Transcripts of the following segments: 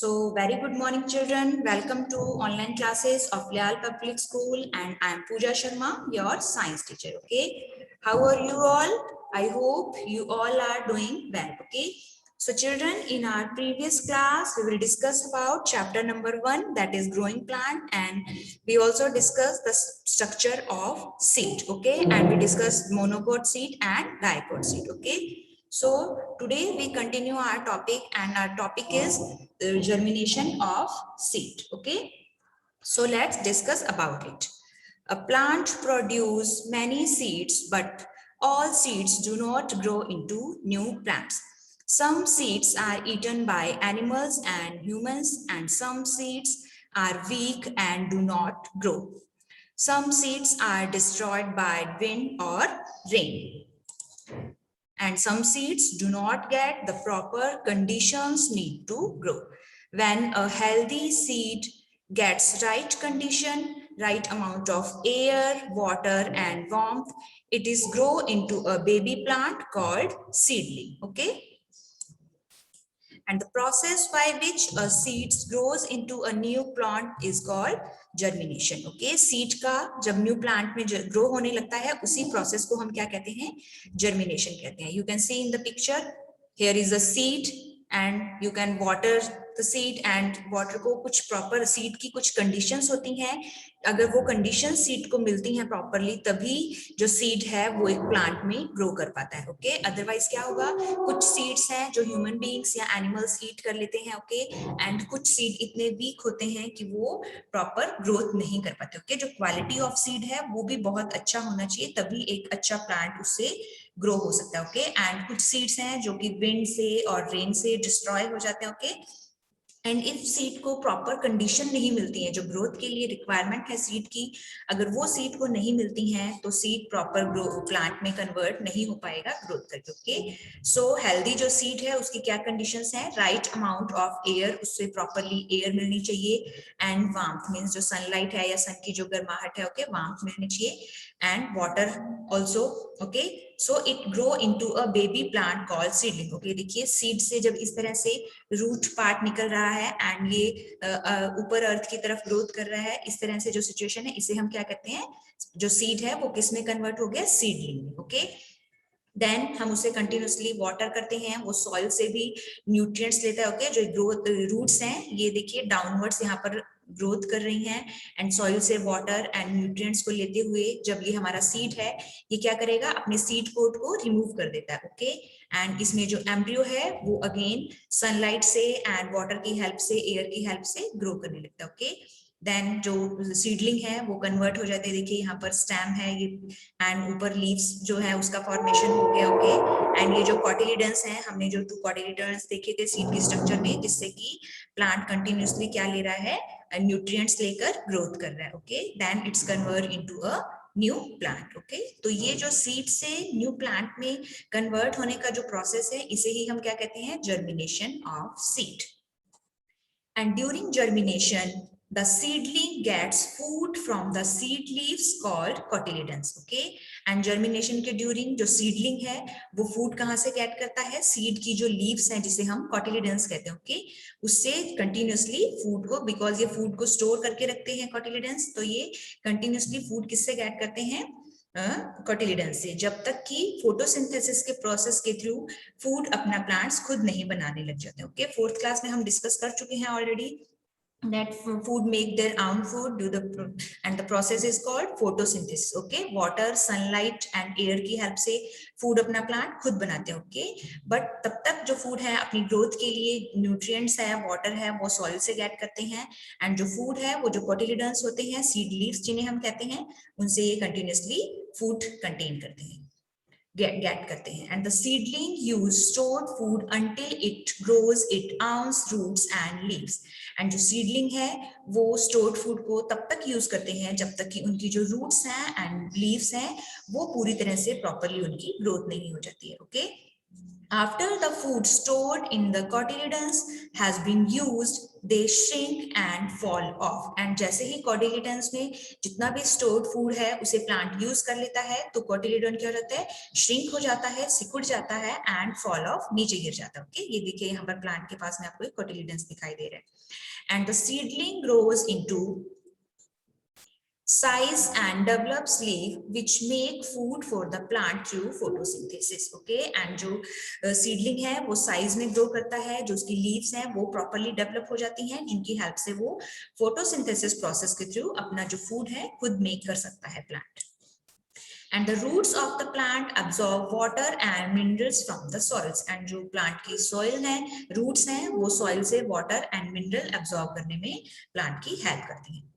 So, very good morning, children. Welcome to online classes of Leal Public School, and I am Pooja Sharma, your science teacher. Okay, how are you all? I hope you all are doing well. Okay, so children, in our previous class, we will discuss about chapter number 1, that is growing plant, and we also discussed the structure of seed. Okay, and we discussed monopod seed and dipod seed. Okay. So today we continue our topic, and our topic is germination of seed. Okay, so let's discuss about it. A plant produces many seeds, but all seeds do not grow into new plants. Some seeds are eaten by animals and humans, and some seeds are weak and do not grow. Some seeds are destroyed by wind or rain, and some seeds do not get the proper conditions need to grow. When a healthy seed gets right condition, right amount of air, water and warmth, it is grow into a baby plant called seedling. Okay, and the process by which a seed grows into a new plant is called germination. Okay, seed का जब new plant में grow होने लगता है उसी process को हम क्या कहते हैं, germination कहते हैं. You can see in the picture, here is a seed and you can water the seed, and water को कुछ प्रॉपर सीड की कुछ कंडीशंस होती हैं. अगर वो कंडीशन सीड को मिलती हैं प्रॉपरली, तभी जो सीड है वो एक प्लांट में ग्रो कर पाता है. ओके, अदरवाइज क्या होगा, कुछ सीड्स हैं जो ह्यूमन बीइंग्स या एनिमल्स ईट कर लेते हैं. ओके, एंड कुछ सीड इतने वीक होते हैं कि वो प्रॉपर ग्रोथ नहीं कर पाते. ओके, जो क्वालिटी ऑफ सीड है वो भी बहुत अच्छा होना चाहिए, तभी एक अच्छा प्लांट उससे ग्रो हो सकता है. ओके, एंड कुछ सीड्स हैं जो कि विंड से और रेन से डिस्ट्रॉय हो जाते हैं. ओके, एंड इफ सीड को प्रॉपर कंडीशन नहीं मिलती है, जो ग्रोथ के लिए रिक्वायरमेंट है सीड की, अगर वो सीड को नहीं मिलती है तो सीड प्रॉपर ग्रो प्लांट में कन्वर्ट नहीं हो पाएगा ग्रोथ करके. ओके, सो हेल्दी जो सीड है उसकी क्या कंडीशंस हैं, राइट अमाउंट ऑफ एयर, उससे प्रॉपरली एयर मिलनी चाहिए, एंड वार्मथ मींस जो सनलाइट है या सन की जो गर्माहट है, ओके, वार्मथ मिलनी चाहिए, and water also. Okay, so it grow into a baby plant called seedling. Okay, देखिए सीड से जब इस तरह से रूट पार्ट निकल रहा है एंड ये ऊपर अर्थ की तरफ ग्रोथ कर रहा है, इस तरह से जो सिचुएशन है इसे हम क्या कहते हैं, जो सीड है वो किस में कन्वर्ट हो गया, सीडलिंग में. ओके, देन हम उसे कंटिन्यूसली वाटर करते हैं, वो सॉइल से भी न्यूट्रिएंट्स लेता है. ओके, जो ग्रोथ रूट्स हैं ये देखिए डाउनवर्ड्स यहाँ पर ग्रोथ कर रही हैं, एंड सॉइल से वाटर एंड न्यूट्रिएंट्स को लेते हुए जब ये हमारा सीड है ये क्या करेगा, अपने सीड कोट को रिमूव कर देता है. ओके, एंड इसमें जो एम्ब्रियो है वो अगेन सनलाइट से एंड वाटर की हेल्प से, एयर की हेल्प से ग्रो करने लगता है. ओके, देन जो सीडलिंग है वो कन्वर्ट हो जाते हैं. देखिए यहाँ पर स्टेम है ये, एंड ऊपर लीव्स जो है उसका फॉर्मेशन हो गया. ओके, एंड ये जो कॉटिलिडन्स हैं, हमने जो 2 कॉटिलिडन्स देखे थे सीड के स्ट्रक्चर में, जिससे कि प्लांट कंटिन्यूसली क्या ले रहा है, न्यूट्रिएंट्स लेकर ग्रोथ कर रहा है. Okay, then it's convert into a new plant. Okay, तो ये जो सीड से न्यू प्लांट में कन्वर्ट होने का जो प्रोसेस है इसे ही हम क्या कहते हैं, germination of seed. And during germination, the seedling gets food from the seed leaves called cotyledons. Okay, and germination के during जो seedling है वो food कहाँ से get करता है, seed की जो leaves हैं जिसे हम cotyledons कहते हैं. Okay, उससे continuously food को, because ये food को store करके रखते हैं cotyledons, तो ये continuously food किससे get करते हैं, कोटिलिडन से, जब तक कि फोटोसिंथेसिस के प्रोसेस के थ्रू फूड अपना प्लांट्स खुद नहीं बनाने लग जाते. ओके, 4th क्लास में हम डिस्कस कर चुके हैं already that food make their own food and the process is called photosynthesis. Okay, water, sunlight and air की हेल्प से फूड अपना प्लांट खुद बनाते हैं. ओके, बट तब तक जो फूड है अपनी ग्रोथ के लिए न्यूट्रिएंट्स है, वाटर है, वो सॉइल से गेट करते हैं, एंड जो फूड है वो जो कोटिलिडन्स होते हैं, सीड लीव्स जिन्हें हम कहते हैं, उनसे ये कंटिन्यूसली फूड कंटेन करते हैं, get करते हैं. And the seedling use stored food until it grows its own roots and leaves. And जो seedling है वो stored food को तब तक यूज करते हैं जब तक कि उनकी जो roots हैं and leaves हैं वो पूरी तरह से properly उनकी growth नहीं हो जाती है. Okay, After the food stored in the cotyledons has been used, they shrink and fall off. And जैसे ही cotyledons में जितना भी stored food है उसे plant use कर लेता है, तो cotyledon क्या रहता है, shrink हो जाता है, सिकुड़ जाता है and fall off, नीचे गिर जाता है. Okay, ये देखिए यहाँ पर plant के पास में आपको एक cotyledons दिखाई दे रहा है. And the seedling grows into size and develops leaf which make food for the plant through photosynthesis. Okay, and जो seedling है वो size में grow करता है, जो उसकी leaves हैं वो properly develop हो जाती हैं, जिनकी help से वो photosynthesis process के through अपना जो food है खुद make कर सकता है plant. And the roots of the plant absorb water and minerals from the soils. And जो plant की soil है, roots हैं, वो soil से water and mineral absorb करने में plant की help करती हैं.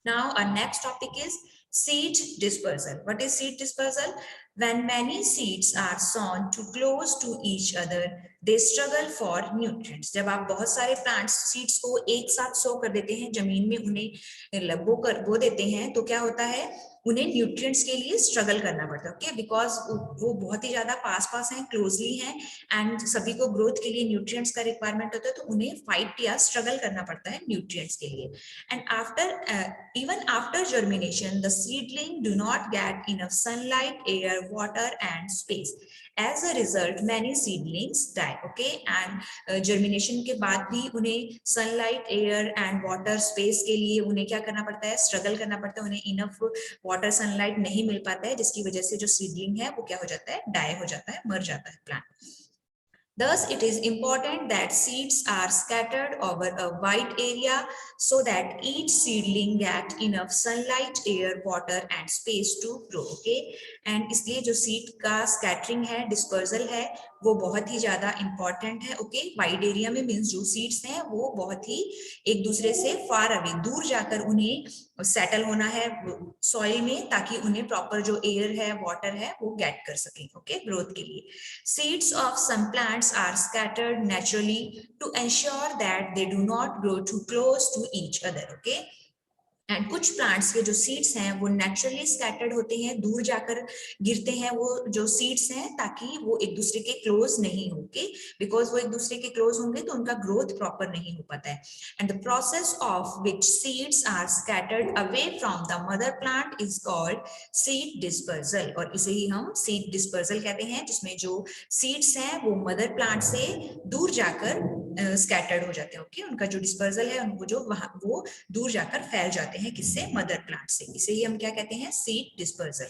Now our next topic is seed dispersal. What is seed dispersal? When many seeds are sown too close to each other, they struggle for nutrients. जब आप बहुत सारे plants seeds को एक साथ sow कर देते हैं, जमीन में उन्हें बो देते हैं, तो क्या होता है, उन्हें न्यूट्रिएंट्स के लिए स्ट्रगल करना पड़ता है. ओके, बिकॉज वो बहुत ही ज्यादा पास पास हैं, क्लोजली हैं, एंड सभी को ग्रोथ के लिए न्यूट्रिएंट्स का रिक्वायरमेंट होता है, तो उन्हें फाइट या स्ट्रगल करना पड़ता है न्यूट्रिएंट्स के लिए. And after even after germination, the seedling do not get enough sunlight, air, water, and space. As a result, many seedlings die. Okay, and germination के बाद भी उन्हें sunlight, air, and water, space के लिए उन्हें क्या करना पड़ता है, struggle करना पड़ता है. उन्हें enough water, sunlight नहीं मिल पाता है, जिसकी वजह से जो seedling है वो क्या हो जाता है, die हो जाता है, मर जाता है plant. Thus, it is important that seeds are scattered over a wide area so that each seedling get enough sunlight, air, water, and space to grow. Okay, and इसलिए जो seed का scattering है, dispersal है, वो बहुत ही ज्यादा important है. Okay, wide area में means जो seeds हैं वो बहुत ही एक दूसरे से far away, दूर जाकर उन्हें सेटल होना है सॉइल में, ताकि उन्हें प्रॉपर जो एयर है, वाटर है, वो गेट कर सके. ओके, ग्रोथ के लिए. Seeds of some plants are scattered naturally to ensure that they do not grow too close to each other. Okay, and कुछ प्लांट्स के जो सीड्स हैं वो नेचुरली स्कैटर्ड होते हैं, दूर जाकर गिरते हैं वो जो सीड्स हैं, ताकि वो एक दूसरे के क्लोज नहीं होंगे, बिकॉज वो एक दूसरे के क्लोज होंगे तो उनका ग्रोथ प्रॉपर नहीं हो पाता है. And the process of which seeds are scattered away from the mother plant is called seed dispersal. और इसे ही हम सीड डिस्पर्सल कहते हैं, जिसमें जो सीड्स हैं वो मदर प्लांट से दूर जाकर स्कैटर्ड हो जाते हैं. ओके, उनका जो डिस्पर्सल है उनको जो वहां वो दूर जाकर फैल जाते हैं, किससे, मदर प्लांट से. इसे ही हम क्या कहते हैं, seed dispersal.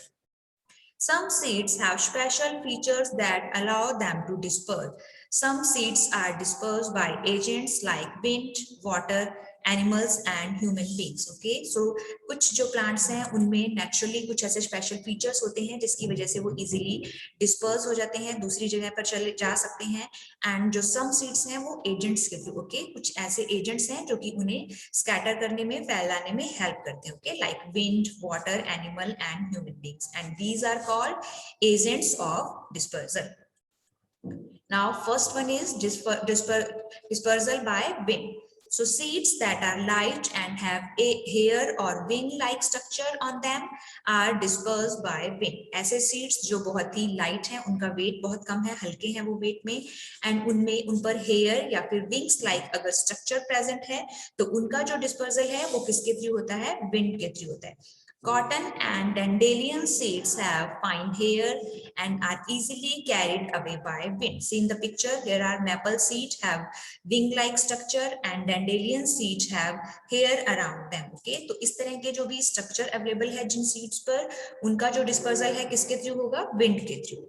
Some seeds have special features that allow them to disperse. Some seeds are dispersed by agents like wind, water, animals and human beings. Okay, so कुछ जो plants हैं उनमें naturally कुछ ऐसे special features होते हैं जिसकी वजह से वो easily disperse हो जाते हैं, दूसरी जगह पर चले जा सकते हैं. and जो some seeds हैं वो agents के through, okay, कुछ ऐसे agents हैं जो कि उन्हें scatter करने में, फैलाने में help करते हैं. Okay, like wind, water, animal and human beings, and these are called agents of dispersal. Now, first one is dispersal by wind. So seeds that are light and have a hair or wing-like structure on them are dispersed by wind. ऐसे seeds जो बहुत ही light हैं, उनका weight बहुत कम है, हल्के हैं वो weight में, and उनमें उन पर hair या फिर wings-like अगर structure present है, तो उनका जो dispersal है वो किसके through होता है, wind के through होता है. Cotton and dandelion seeds have fine hair and are easily carried away by wind. See in the picture, here are maple seeds have wing-like structure and dandelion seeds have hair around them. Okay, तो इस तरह के जो भी structure available है जिन seeds पर, उनका जो dispersal है किसके through होगा, wind के through.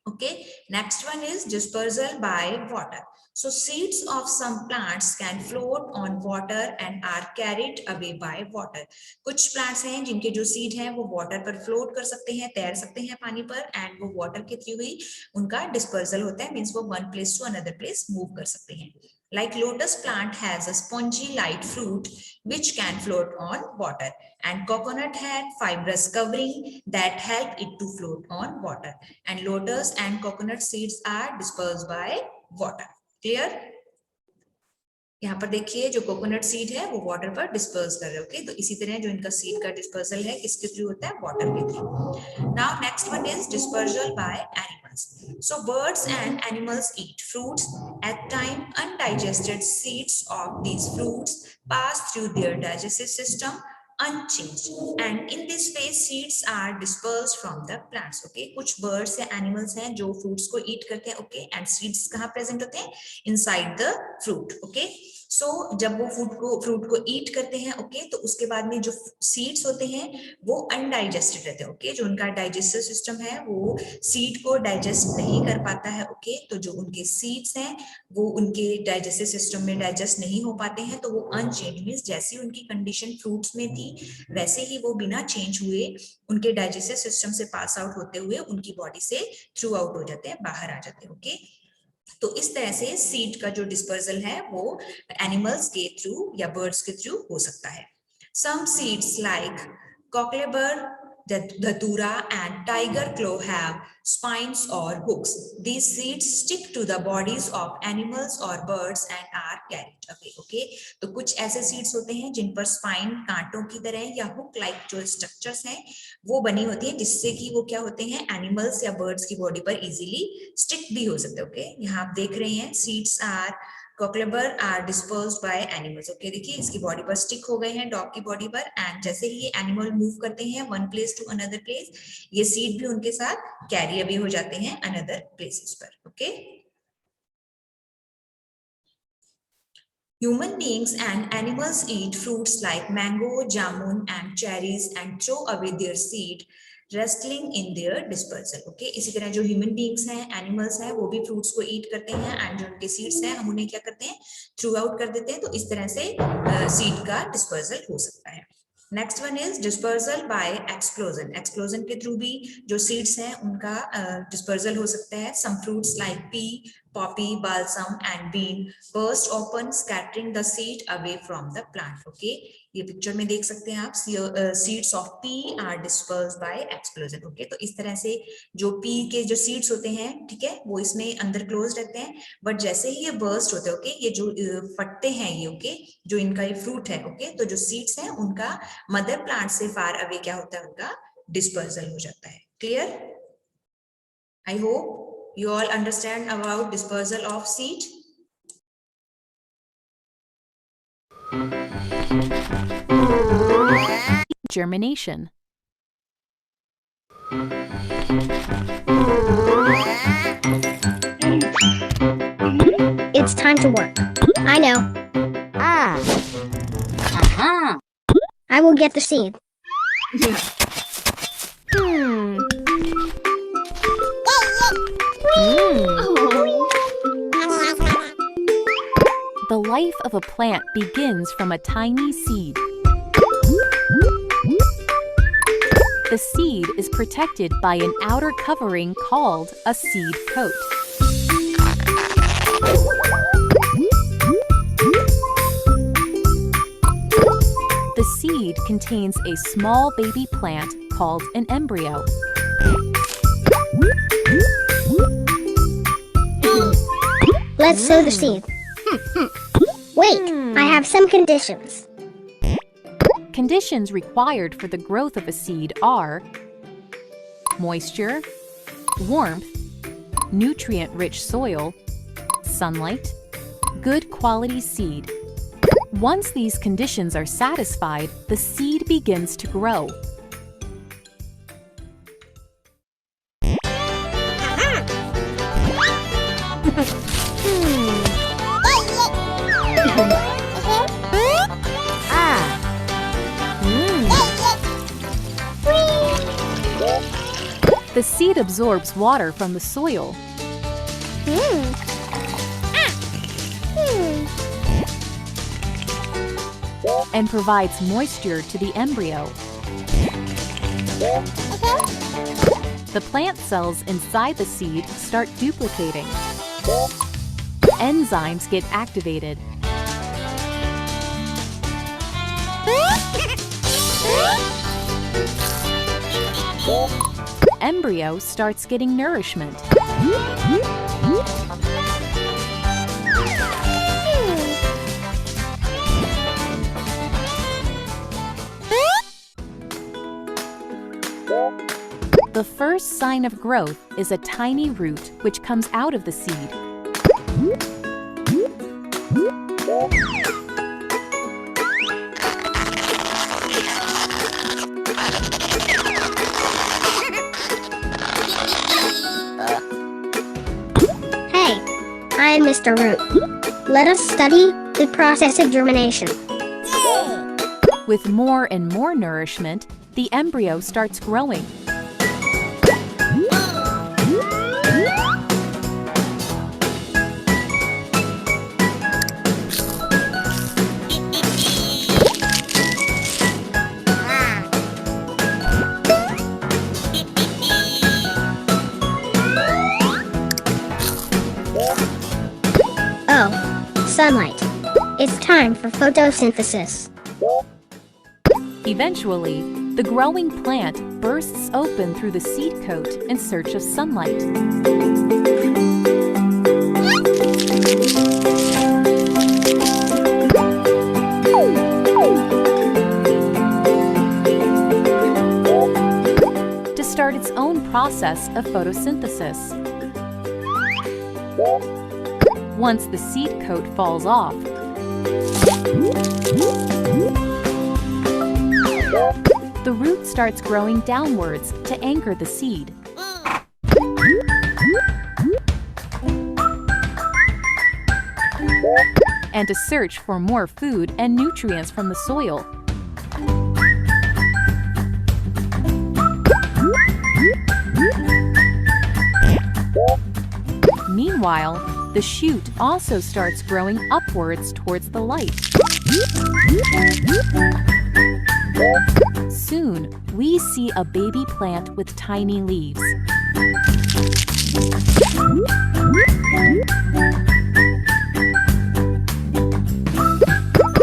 Okay, next one is dispersal by water. So seeds of some plants can float on water and are carried away by water. कुछ plants हैं जिनके जो seed हैं वो water पर float कर सकते हैं, तैर सकते हैं पानी पर, and वो water के through ही उनका dispersal होता है, means वो one place to another place move कर सकते हैं. Like lotus plant has a spongy light fruit which can float on water, and coconut had fibrous covering that help it to float on water, and lotus and coconut seeds are dispersed by water. Clear? यहाँ पर देखिए जो coconut seed है वो water पर disperse कर रहे हैं, ओके। तो इसी तरह जो इनका सीड का डिस्पर्सल है किसके थ्रू होता है, वाटर के through. Now next one is dispersal by animals. So birds and animals eat fruits at time undigested seeds of these fruits pass through their digestive system unchanged and in this way seeds are dispersed from the plants, okay। कुछ birds या animals हैं जो fruits को eat करते हैं, okay, and seeds कहाँ present होते हैं, inside the fruit, okay। सो जब वो फ्रूट को ईट करते हैं, ओके, तो उसके बाद में जो सीड्स होते हैं वो अनडाइजेस्टेड रहते हैं, ओके। जो उनका डाइजेस्टिव सिस्टम है वो सीड को डाइजेस्ट नहीं कर पाता है, ओके। तो जो उनके सीड्स हैं वो उनके डाइजेस्टिव सिस्टम में डाइजेस्ट नहीं हो पाते हैं, तो वो अनचेंज मींस जैसी उनकी कंडीशन फ्रूट्स में थी वैसे ही वो बिना चेंज हुए उनके डाइजेस्टिव सिस्टम से पास आउट होते हुए उनकी बॉडी से थ्रू आउट हो जाते हैं, बाहर आ जाते हैं, ओके। तो इस तरह से सीड का जो डिस्पर्सल है वो एनिमल्स के थ्रू या बर्ड्स के थ्रू हो सकता है। Some seeds like cocklebur, datura and tiger claw have spines or hooks. These seeds stick to the bodies of animals or birds and are carried away, okay। तो कुछ ऐसे seeds होते हैं जिन पर स्पाइन कांटों की तरह या हुक लाइक जो स्ट्रक्चर्स हैं वो बनी होती है, जिससे कि वो क्या होते हैं, एनिमल्स या बर्ड्स की बॉडी पर इजीली स्टिक भी हो सकते हैं, ओके। यहाँ आप देख रहे हैं seeds are cocklebur are dispersed by animals, okay. देखिए इसकी बॉडी पर स्टिक हो गए हैं, डॉग की बॉडी पर, एंड जैसे ही ये एनिमल मूव करते हैं one place to another place, ये सीड भी उनके साथ कैरी अवे हो जाते हैं अनदर प्लेसेस पर, okay. Human beings and animals eat fruits like mango, jamun and cherries and throw away their seed wrestling in their dispersal, okay. इसी तरह जो ह्यूमन बींग्स हैं, एनिमल्स हैं, वो भी फ्रूट्स को ईट करते हैं एंड जो उनके सीड्स हैं हम उन्हें क्या करते हैं, थ्रू आउट कर देते हैं। तो इस तरह से सीड का डिस्पर्सल हो सकता है। Next one is dispersal by explosion. Explosion के थ्रू भी जो सीड्स हैं उनका डिस्पर्सल हो सकता है। Some fruits like pea, poppy, balsam and bean burst open scattering the seed away from the plant, okay। ये पिक्चर में देख सकते हैं आप, seeds of pea are dispersed by explosion, okay। तो इस तरह से जो pea के जो seeds होते हैं, ठीक है, वो इसमें अंदर क्लोज रहते हैं, बट जैसे ही ये burst होते हैं, ओके, ये जो फटते हैं ये, ओके, जो इनका ये फ्रूट है, ओके, तो जो सीड्स हैं उनका मदर प्लांट से फार अवे क्या होता है, उनका डिस्पर्सल हो जाता है। Clear? I hope you all understand about dispersal of seed. Germination. It's time to work. I know. I will get the seed. The life of a plant begins from a tiny seed. The seed is protected by an outer covering called a seed coat. The seed contains a small baby plant called an embryo. Let's sow the seed. Wait, I have some conditions. Conditions required for the growth of a seed are moisture, warmth, nutrient-rich soil, sunlight, good quality seed. Once these conditions are satisfied, the seed begins to grow. The seed absorbs water from the soil. And provides moisture to the embryo. The plant cells inside the seed start duplicating. Enzymes get activated. Embryo starts getting nourishment. The first sign of growth is a tiny root which comes out of the seed. Hey, I am Mr. Root. Let us study the process of germination. With more and more nourishment, the embryo starts growing. Oh, sunlight. It's time for photosynthesis. Eventually, the growing plant bursts open through the seed coat in search of sunlight. To start its own process of photosynthesis. Once the seed coat falls off, the root starts growing downwards to anchor the seed. And to search for more food and nutrients from the soil. Meanwhile, the shoot also starts growing upwards towards the light. Soon, we see a baby plant with tiny leaves.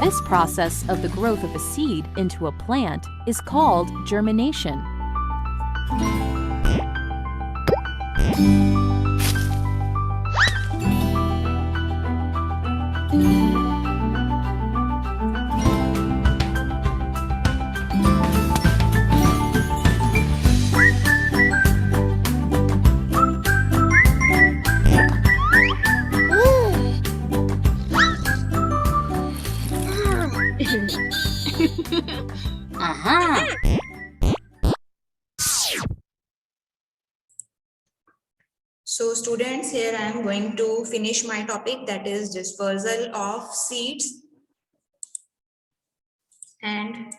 This process of the growth of a seed into a plant is called germination. So students, here I am going to finish my topic, that is dispersal of seeds. And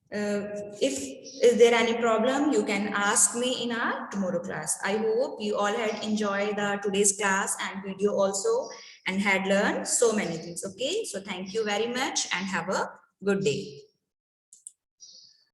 if is there any problem, you can ask me in our tomorrow class. I hope you all had enjoyed the today's class and video also and had learned so many things. Okay, so thank you very much and have a good day.